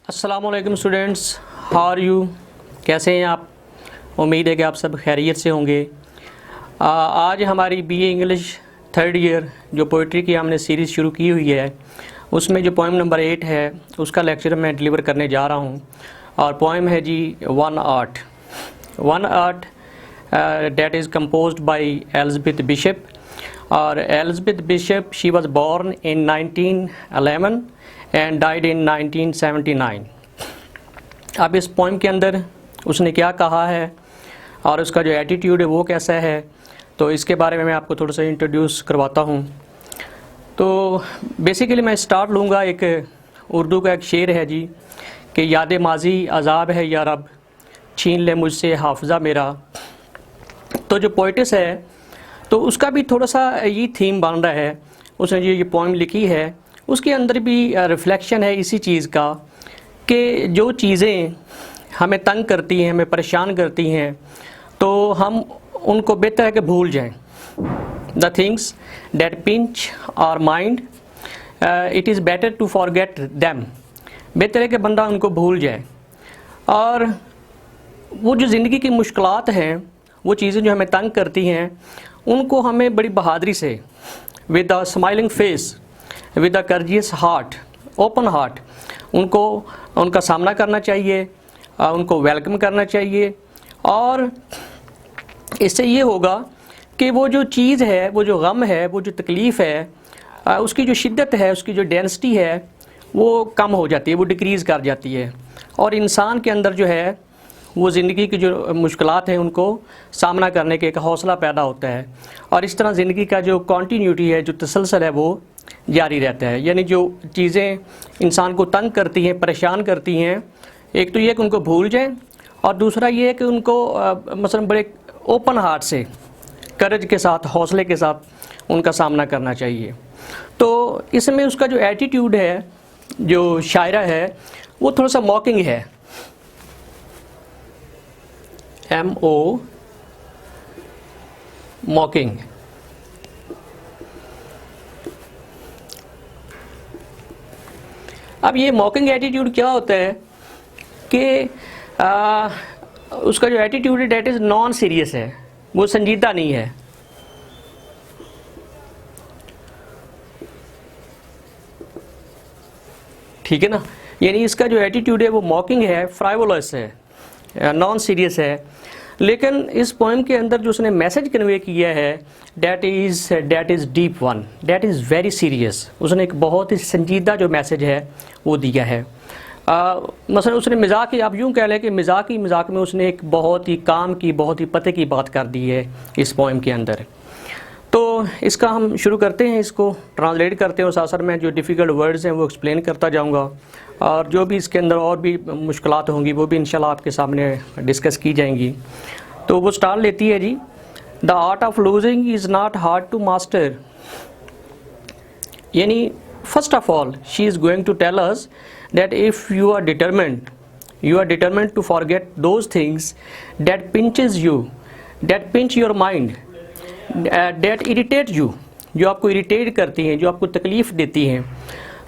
अस्सलामुअलैकुम students, how are you. कैसे हैं आप? उम्मीद है कि आप सब खैरियत से होंगे। आज हमारी बीए इंग्लिश थर्ड ईयर जो पोइट्री की हमने सीरीज़ शुरू की हुई है, उसमें जो पोएम नंबर 8 है उसका लेक्चर मैं डिलीवर करने जा रहा हूँ। और पोएम है जी one art that is composed by Elizabeth Bishop. और Elizabeth Bishop she was born in 1911 and died in 1979। अब इस पोएम के अंदर उसने क्या कहा है और उसका जो एटीट्यूड है वो कैसा है, तो इसके बारे में मैं आपको थोड़ा सा इंट्रोड्यूस करवाता हूँ। तो बेसिकली मैं स्टार्ट लूँगा, एक उर्दू का एक शेर है जी कि याद माजी अज़ाब है या रब, छीन ले मुझसे हाफजा मेरा। तो जो पोइटिस है तो उसका भी थोड़ा सा ये थीम बन रहा है। उसने जो ये पोएम लिखी है उसके अंदर भी रिफ्लेक्शन है इसी चीज़ का कि जो चीज़ें हमें तंग करती हैं, हमें परेशान करती हैं, तो हम उनको बेहतर है कि भूल जाएं। The things that pinch our mind it is better to forget them. बेहतर है कि बंदा उनको भूल जाए। और वो जो ज़िंदगी की मुश्किलात हैं, वो चीज़ें जो हमें तंग करती हैं, उनको हमें बड़ी बहादुरी से with a smiling face, with a courageous heart, open heart, उनका सामना करना चाहिए, उनको वेलकम करना चाहिए। और इससे ये होगा कि वो जो चीज़ है, वो जो गम है, वो जो तकलीफ़ है, उसकी जो शिद्दत है, उसकी जो डेंसिटी है वो कम हो जाती है, वो डिक्रीज़ कर जाती है। और इंसान के अंदर जो है वो ज़िंदगी की जो मुश्किलात हैं उनको सामना करने के एक हौसला पैदा होता है। और इस तरह ज़िंदगी का जो कॉन्टीन्यूटी है, जो तसलसल है, वो जारी रहता है। यानी जो चीज़ें इंसान को तंग करती हैं, परेशान करती हैं, एक तो ये कि उनको भूल जाएं, और दूसरा ये है कि उनको मसलन बड़े ओपन हार्ट से, करज के साथ, हौसले के साथ उनका सामना करना चाहिए। तो इसमें उसका जो एटीट्यूड है, जो शायरा है, वो थोड़ा सा मॉकिंग है, MO मॉकिंग। अब ये मॉकिंग एटीट्यूड क्या होता है कि उसका जो एटीट्यूड है डेट इज़ नॉन सीरियस है, वो संजीदा नहीं है। ठीक है ना। यानी इसका जो एटीट्यूड है वो मॉकिंग है, फ्राइवोलस है, नॉन सीरियस है। लेकिन इस पोएम के अंदर जो उसने मैसेज कन्वे किया है that is deep one, that is very serious. उसने एक बहुत ही संजीदा जो मैसेज है वो दिया है। मसलन उसने मजाक की, आप यूँ कह लें कि मजाक में उसने एक बहुत ही काम की, बहुत ही पते की बात कर दी है इस पोएम के अंदर। तो इसका हम शुरू करते हैं, इसको ट्रांसलेट करते हैं, उस असर में जो डिफ़िकल्ट वर्ड्स हैं वो एक्सप्लेन करता जाऊंगा, और जो भी इसके अंदर और भी मुश्किलात होंगी वो भी इंशाल्लाह आपके सामने डिस्कस की जाएंगी। तो वो स्टार्ट लेती है जी, the art of losing is not hard to master. यानी first of all she is going to tell us that if you are determined to forget those things that pinches you, that pinch your mind, that irritate you, जो आपको irritate करती हैं, जो आपको तकलीफ़ देती हैं।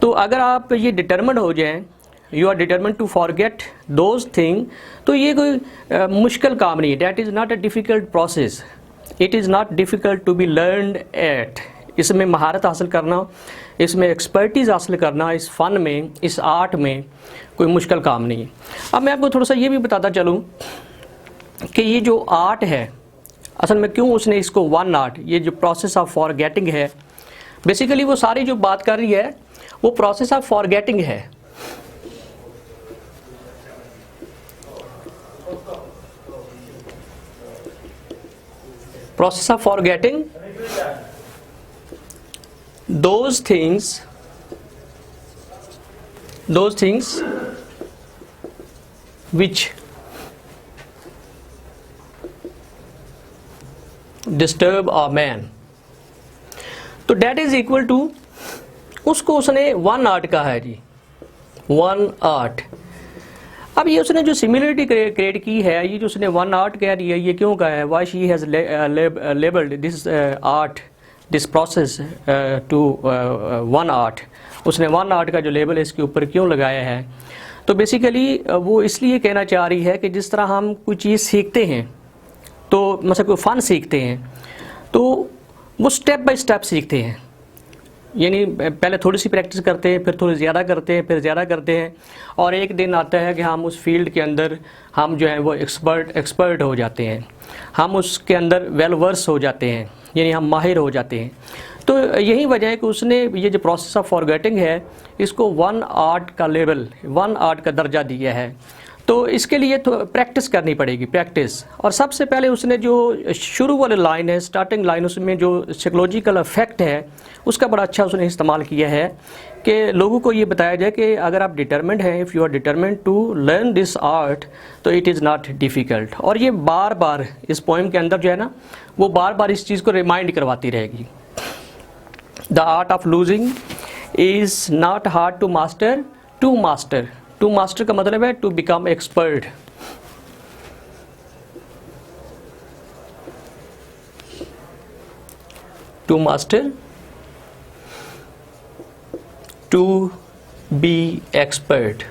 तो अगर आप ये डिटर्मिन्ड हो जाएं, you are determined to forget those thing, तो ये कोई मुश्किल काम नहीं है। That is not a difficult process, it is not difficult to be learned at. इसमें महारत हासिल करना, इसमें एक्सपर्टीज़ हासिल करना, इस फ़न में, इस आर्ट में कोई मुश्किल काम नहीं है। अब मैं आपको थोड़ा सा ये भी बताता चलूँ कि ये जो आर्ट है, असल में क्यों उसने इसको वन आर्ट, ये जो प्रोसेस ऑफ फॉरगेटिंग है, बेसिकली वो सारी जो बात कर रही है वो प्रोसेस ऑफ फॉरगेटिंग है। Process of forgetting those things which disturb a man। तो डेट इज इक्वल टू, उसको उसने वन आर्ट कहा है जी, वन आर्ट। अब ये उसने जो सिमिलरिटी क्रिएट की है, ये जो उसने वन आर्ट कह रही है, ये क्यों कहा है? Why she has labelled this art, this process to one art. उसने वन आर्ट का जो लेबल है इसके ऊपर क्यों लगाया है? तो बेसिकली वो इसलिए कहना चाह रही है कि जिस तरह हम कोई चीज़ सीखते हैं, तो मतलब कोई फ़न सीखते हैं, तो वो स्टेप बाय स्टेप सीखते हैं, यानी पहले थोड़ी सी प्रैक्टिस करते हैं, फिर थोड़ी ज़्यादा करते हैं, फिर ज़्यादा करते हैं, और एक दिन आता है कि हम उस फील्ड के अंदर हम जो है वो एक्सपर्ट हो जाते हैं, हम उसके अंदर वेल वर्स हो जाते हैं, यानी हम माहिर हो जाते हैं। तो यही वजह है कि उसने ये जो प्रोसेस ऑफ फॉरगेटिंग है, इसको 1 आर्ट का लेवल, 1 आर्ट का दर्जा दिया है। तो इसके लिए तो प्रैक्टिस करनी पड़ेगी, प्रैक्टिस। और सबसे पहले उसने जो शुरू वाली लाइन है, स्टार्टिंग लाइन, उसमें जो साइकोलॉजिकल इफेक्ट है उसका बड़ा अच्छा उसने इस्तेमाल किया है कि लोगों को ये बताया जाए कि अगर आप डिटरमिन्ड हैं, if you are determined to learn this art, तो इट इज़ नॉट डिफ़िकल्ट। और ये बार बार इस पोएम के अंदर जो है ना, वो बार बार इस चीज़ को रिमाइंड करवाती रहेगी। The art of losing is not hard to master, to master. To master का मतलब है to become expert. To master, to be expert,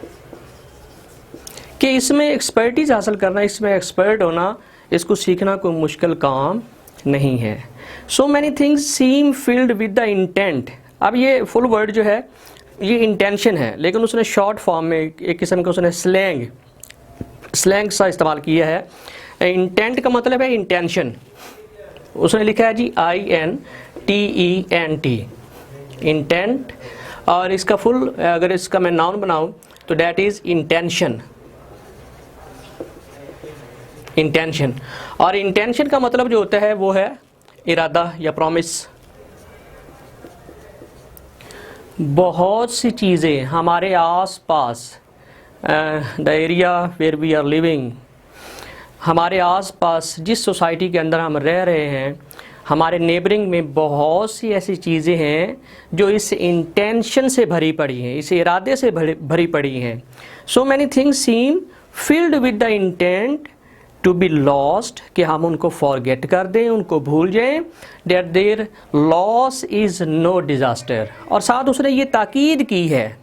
कि इसमें एक्सपर्टीज हासिल करना, इसमें एक्सपर्ट होना, इसको सीखना कोई मुश्किल काम नहीं है। सो many things seem filled with the intent. अब ये फुल वर्ड जो है ये इंटेंशन है, लेकिन उसने शॉर्ट फॉर्म में एक किस्म का उसने स्लैंग सा इस्तेमाल किया है। इंटेंट का मतलब है इंटेंशन। उसने लिखा है जी INTENT, इंटेंट, और इसका फुल अगर इसका मैं नाउन बनाऊं तो डैट इज़ इंटेंशन। इंटेंशन, और इंटेंशन का मतलब जो होता है वो है इरादा या प्रॉमिस। बहुत सी चीज़ें हमारे आस पास, the area where we are living, हमारे आस पास जिस सोसाइटी के अंदर हम रह रहे हैं, हमारे नेबरिंग में बहुत सी ऐसी चीज़ें हैं जो इस इंटेंशन से भरी पड़ी हैं, इस इरादे से भरी पड़ी हैं। So many things seem filled with the intent to be lost, कि हम उनको फॉरगेट कर दें, उनको भूल जाएं, that there loss is no disaster. और साथ उसने ये ताकीद की है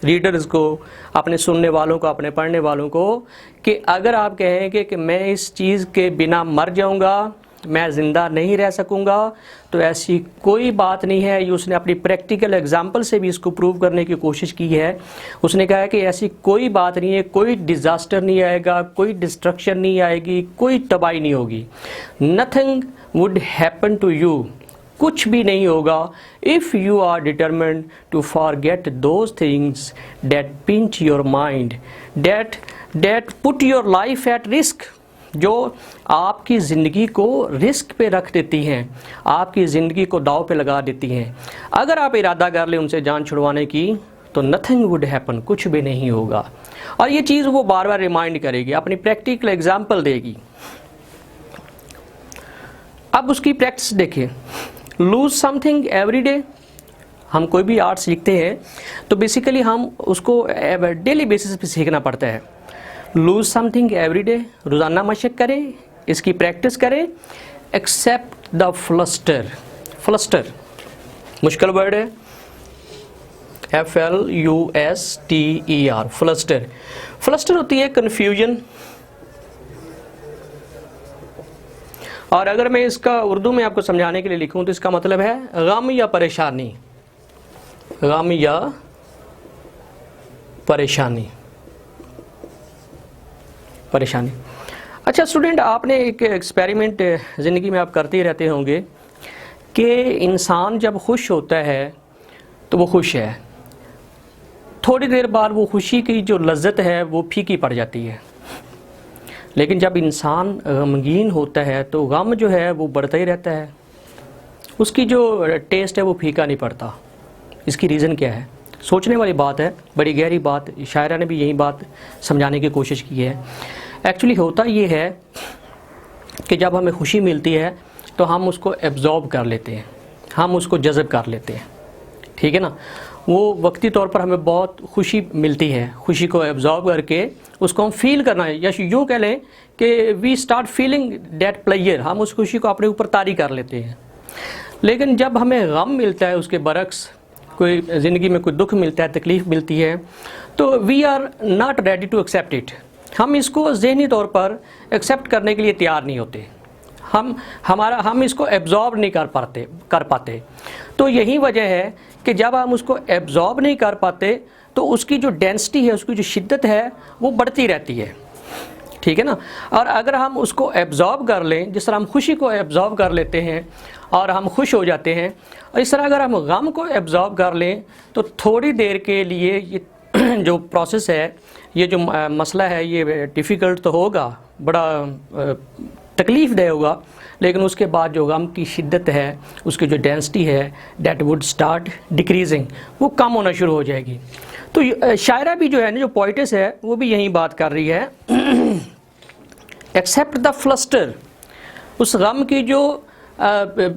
रीडर्स को, अपने सुनने वालों को, अपने पढ़ने वालों को, कि अगर आप कहेंगे कि मैं इस चीज़ के बिना मर जाऊंगा, मैं ज़िंदा नहीं रह सकूंगा, तो ऐसी कोई बात नहीं है। ये उसने अपनी प्रैक्टिकल एग्जाम्पल से भी इसको प्रूव करने की कोशिश की है। उसने कहा है कि ऐसी कोई बात नहीं है, कोई डिज़ास्टर नहीं आएगा, कोई डिस्ट्रक्शन नहीं आएगी, कोई तबाही नहीं होगी। Nothing would happen to you, कुछ भी नहीं होगा, if you are determined to forget those things that pinch your mind, that put your life at risk, जो आपकी ज़िंदगी को रिस्क पे रख देती हैं, आपकी ज़िंदगी को दाव पे लगा देती हैं। अगर आप इरादा कर लें उनसे जान छुड़वाने की, तो नथिंग वुड हैपन, कुछ भी नहीं होगा। और ये चीज़ वो बार बार रिमाइंड करेगी, अपनी प्रैक्टिकल एग्जाम्पल देगी। अब उसकी प्रैक्टिस देखिए, लूज समथिंग एवरी डे। हम कोई भी आर्ट सीखते हैं तो बेसिकली हम उसको डेली बेसिस पे सीखना पड़ता है। लूज समथिंग एवरी डे, रोज़ाना मशक करें, इसकी प्रैक्टिस करें। एक्सेप्ट द फ्लस्टर, फ्लस्टर मुश्किल वर्ड है, FLUSTER, फ्लस्टर। फ्लस्टर होती है कन्फ्यूजन, और अगर मैं इसका उर्दू में आपको समझाने के लिए लिखूं तो इसका मतलब है गम या परेशानी, गम या परेशानी, परेशानी। अच्छा स्टूडेंट, आपने एक एक्सपेरिमेंट ज़िंदगी में आप करते ही रहते होंगे कि इंसान जब खुश होता है तो वो खुश है, थोड़ी देर बाद वो खुशी की जो लज्जत है वो फीकी पड़ जाती है। लेकिन जब इंसान गमगीन होता है तो गम जो है वो बढ़ता ही रहता है, उसकी जो टेस्ट है वो फीका नहीं पड़ता। इसकी रीज़न क्या है? सोचने वाली बात है, बड़ी गहरी बात। शायरा ने भी यही बात समझाने की कोशिश की है। एक्चुअली होता ये है कि जब हमें खुशी मिलती है तो हम उसको एब्जॉर्ब कर लेते हैं, हम उसको जज़ब कर लेते हैं, ठीक है ना। वो वक्ती तौर पर हमें बहुत खुशी मिलती है, खुशी को एब्जॉर्ब करके उसको हम फील करना है, या यूँ कह लें कि we start feeling that pleasure, हम उस खुशी को अपने ऊपर तारी कर लेते हैं। लेकिन जब हमें गम मिलता है उसके बरक्स, कोई ज़िंदगी में कोई दुख मिलता है, तकलीफ़ मिलती है, तो we are not ready to accept it. हम इसको ज़हनी तौर पर एक्सेप्ट करने के लिए तैयार नहीं होते, हम इसको एब्जॉर्ब नहीं कर पाते। तो यही वजह है कि जब हम उसको एब्जॉर्ब नहीं कर पाते तो उसकी जो डेंसिटी है, उसकी जो शिद्दत है वो बढ़ती रहती है, ठीक है ना। और अगर हम उसको एब्जॉर्ब कर लें, जिस तरह हम खुशी को एब्जॉर्ब कर लेते हैं और हम खुश हो जाते हैं, और इस तरह अगर हम गम को एब्जॉर्ब कर लें तो थोड़ी देर के लिए ये जो प्रोसेस है, ये जो मसला है, ये डिफ़िकल्ट तो होगा, बड़ा तकलीफ़ दे होगा, लेकिन उसके बाद जो गम की शिद्दत है, उसकी जो डेंसिटी है, डेट वुड स्टार्ट डिक्रीजिंग, वो कम होना शुरू हो जाएगी। तो शायरा भी जो है ना, जो पोइटेस है, वो भी यही बात कर रही है, एक्सेप्ट द फ्लस्टर, उस गम की जो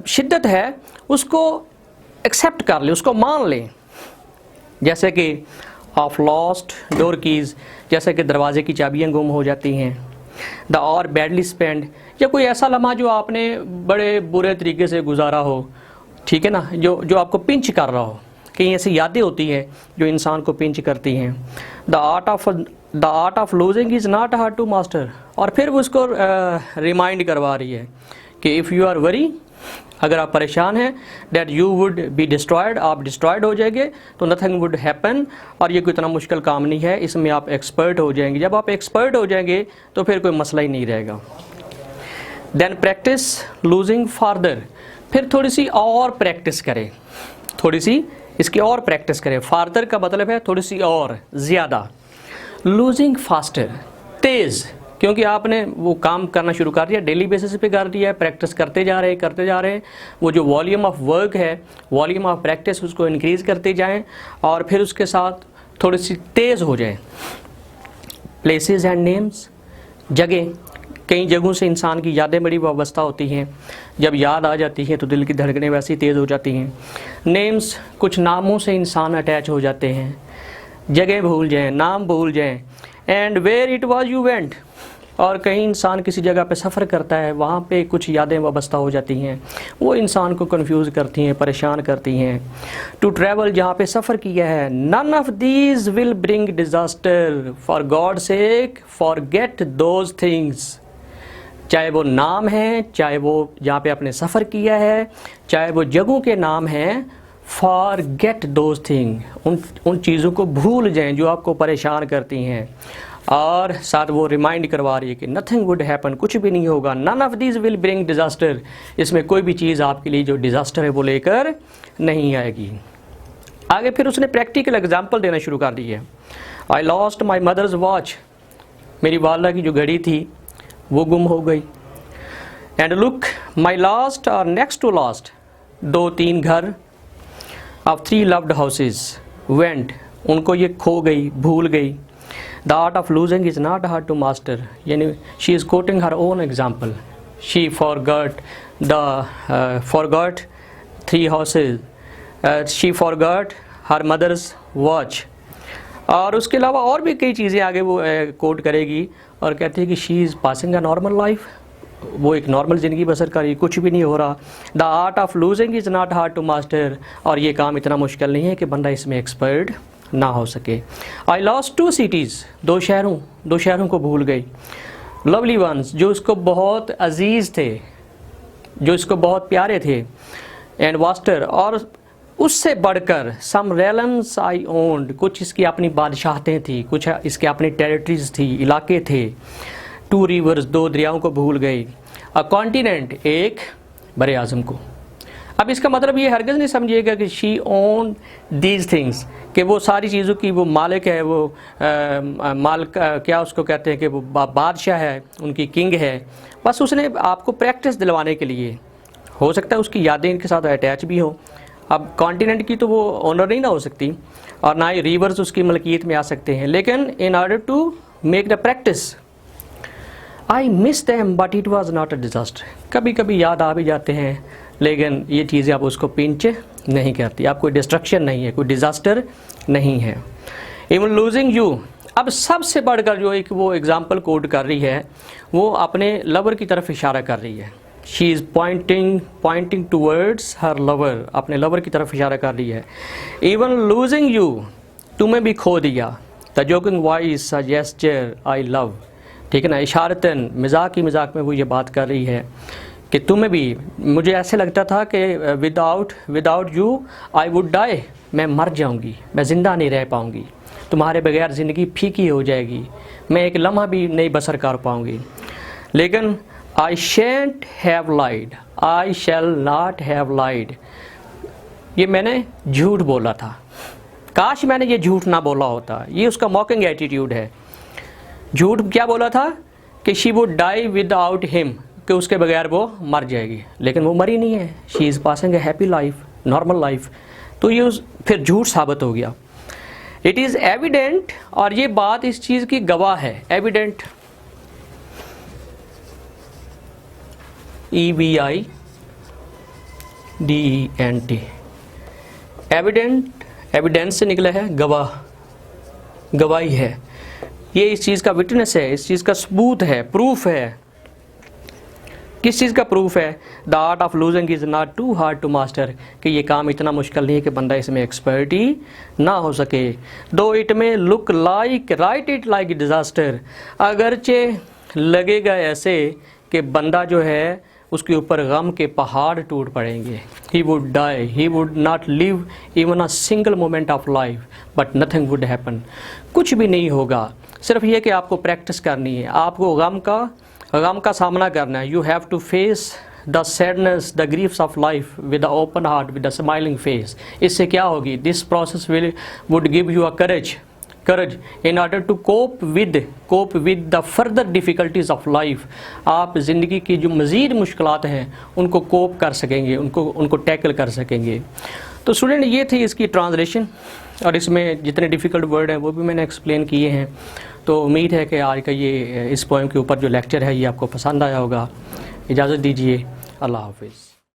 शिद्दत है उसको एक्सेप्ट कर ले, उसको मान लें। जैसे कि ऑफ लॉस्ट डोर कीज़, जैसे कि दरवाजे की चाबियाँ गुम हो जाती हैं। द और बैडली स्पेंड, या कोई ऐसा लम्हा जो आपने बड़े बुरे तरीके से गुजारा हो, ठीक है ना, जो आपको पिंच कर रहा हो। कई ऐसी यादें होती हैं जो इंसान को पिंच करती हैं। The art of losing is not hard to master, और फिर वो उसको रिमाइंड करवा रही है कि इफ़ यू आर वरी, अगर आप परेशान हैं, that you would be destroyed, आप डिस्ट्रॉयड हो जाएंगे, तो नथिंग वुड हैपन, और ये कोई इतना मुश्किल काम नहीं है, इसमें आप एक्सपर्ट हो जाएंगे। जब आप एक्सपर्ट हो जाएंगे तो फिर कोई मसला ही नहीं रहेगा। देन प्रैक्टिस लूजिंग फार्दर, फिर थोड़ी सी और प्रैक्टिस करें, थोड़ी सी इसकी और प्रैक्टिस करें। फार्दर का मतलब है थोड़ी सी और ज़्यादा। लूजिंग फास्टर, तेज़, क्योंकि आपने वो काम करना शुरू कर दिया, डेली बेसिस पे कर दिया है, प्रैक्टिस करते जा रहे हैं। वो जो वॉल्यूम ऑफ वर्क है, वॉल्यूम ऑफ प्रैक्टिस, उसको इंक्रीज़ करते जाएं, और फिर उसके साथ थोड़ी सी तेज़ हो जाएं। प्लेसेस एंड नेम्स, जगह, कई जगहों से इंसान की यादें बड़ी वाबस्ता होती हैं, जब याद आ जाती हैं तो दिल की धड़कनें वैसी तेज़ हो जाती हैं। नेम्स, कुछ नामों से इंसान अटैच हो जाते हैं, जगह भूल जाएं, नाम भूल जाएं। And where it was you went, और कहीं इंसान किसी जगह पे सफ़र करता है, वहाँ पे कुछ यादें वाबस्ता हो जाती हैं, वो इंसान को कंफ्यूज करती हैं, परेशान करती हैं। टू ट्रैवल, जहाँ पे सफ़र किया है। None of these will bring disaster, for God's sake forget those things, चाहे वो नाम है, चाहे वो जहाँ पे आपने सफ़र किया है, चाहे वो जगहों के नाम हैं, फॉरगेट दोज थिंग, उन चीज़ों को भूल जाएं जो आपको परेशान करती हैं। और साथ वो रिमाइंड करवा रही है कि नथिंग वुड हैपन, कुछ भी नहीं होगा। None of these will bring disaster, इसमें कोई भी चीज़ आपके लिए जो डिज़ास्टर है वो लेकर नहीं आएगी। आगे फिर उसने प्रैक्टिकल एग्जाम्पल देना शुरू कर दी है। I lost my mother's watch, मेरी वालदा की जो घड़ी थी वो गुम हो गई। एंड लुक माई लास्ट और नेक्स्ट टू लास्ट, 2-3 घर। ऑफ 3 लव्ड हाउसेज वेंट, उनको ये खो गई, भूल गई। The art of losing is not hard to master, यानी she is quoting her own example. She forgot 3 houses, she forgot her mother's watch. और उसके अलावा और भी कई चीज़ें आगे वो कोट करेगी और कहती है कि she is passing a normal life, वो एक नॉर्मल ज़िंदगी बसर कर रही, कुछ भी नहीं हो रहा। The art of losing is not hard to master, और ये काम इतना मुश्किल नहीं है कि बंदा इसमें एक्सपर्ट ना हो सके। आई लॉस्ट 2 सिटीज़, 2 शहरों को भूल गई। लवली वंस, जो उसको बहुत अजीज़ थे, जो इसको बहुत प्यारे थे। एंड वास्टर, और उससे बढ़कर सम रेलम्स आई ओन्ड, कुछ इसकी अपनी बादशाहतें थी, कुछ इसके अपनी टेरिटरीज थी, इलाके थे। 2 रिवर्स, 2 दरियाओं को भूल गई। अ कॉन्टिनेंट, एक बरे आज़म को। अब इसका मतलब ये हरगिज़ नहीं समझिएगा कि शी ओन दीज थिंग्स, कि वो सारी चीज़ों की वो मालिक है, वो मालिक क्या उसको कहते हैं कि वो बादशाह है, उनकी किंग है। बस उसने आपको प्रैक्टिस दिलवाने के लिए, हो सकता है उसकी यादें इनके साथ अटैच भी हों। अब कॉन्टिनेंट की तो वो ओनर नहीं ना हो सकती, और ना ही रिवर्स उसकी मलकियत में आ सकते हैं, लेकिन in order to make the practice I miss them but it was not a disaster, कभी कभी याद आ भी जाते हैं, लेकिन ये चीज़ें आप उसको पिंच नहीं करती, आप कोई डिस्ट्रक्शन नहीं है, कोई डिज़ास्टर नहीं है। इवन लूजिंग यू, अब सबसे बढ़कर जो एक वो एग्ज़ाम्पल कोड कर रही है, वो अपने लवर की तरफ इशारा कर रही है। She is pointing towards her lover, अपने लवर की तरफ इशारा कर रही है। इवन लूजिंग यू, तुम्हें भी खो दिया। The joking voice a gesture I love, ठीक है ना, इशारतन मजाक ही मजाक में वो ये बात कर रही है कि तुम्हें भी, मुझे ऐसे लगता था कि without you I would die, मैं मर जाऊंगी, मैं ज़िंदा नहीं रह पाऊंगी, तुम्हारे बगैर ज़िंदगी फीकी हो जाएगी, मैं एक लम्हा भी नहीं बसर कर पाऊंगी। लेकिन I shan't have lied, I shall not have lied, ये मैंने झूठ बोला था, काश मैंने ये झूठ ना बोला होता। ये उसका मॉकिंग एटीट्यूड है। झूठ क्या बोला था कि she would die without him, कि उसके बगैर वो मर जाएगी, लेकिन वो मरी नहीं है। She is passing A happy life, normal life. तो ये फिर झूठ साबित हो गया। इट इज़ एविडेंट, और ये बात इस चीज़ की गवाह है। एविडेंट, EVIDENT, एविडेंट, एविडेंस से निकला है गवाह, गवाही है। ये इस चीज़ का विटनेस है, इस चीज़ का सबूत है, प्रूफ है। किस चीज़ का प्रूफ है? The art of losing is not too hard to master, कि ये काम इतना मुश्किल नहीं है कि बंदा इसमें एक्सपर्ट ही ना हो सके। दो इट में look like right it like disaster, अगरचे लगेगा ऐसे कि बंदा जो है उसके ऊपर गम के पहाड़ टूट पड़ेंगे। He would die, he would not live even a single moment of life, but nothing would happen, कुछ भी नहीं होगा। सिर्फ ये कि आपको प्रैक्टिस करनी है, आपको गम का सामना करना है। You have to face the sadness, the griefs of life with a open heart, with a smiling face. इससे क्या होगी? This process would give you a courage in order to cope with the further difficulties of life। आप ज़िंदगी की जो मज़ीद मुश्किलात हैं उनको कोप कर सकेंगे, उनको टैकल कर सकेंगे। तो स्टूडेंट, ये थी इसकी ट्रांसलेशन, और इसमें जितने डिफ़िकल्ट वर्ड हैं वो भी मैंने एक्सप्लेन किए हैं। तो उम्मीद है कि आज का ये इस पोएम के ऊपर जो लेक्चर है ये आपको पसंद आया होगा। इजाज़त दीजिए, अल्लाह हाफिज़।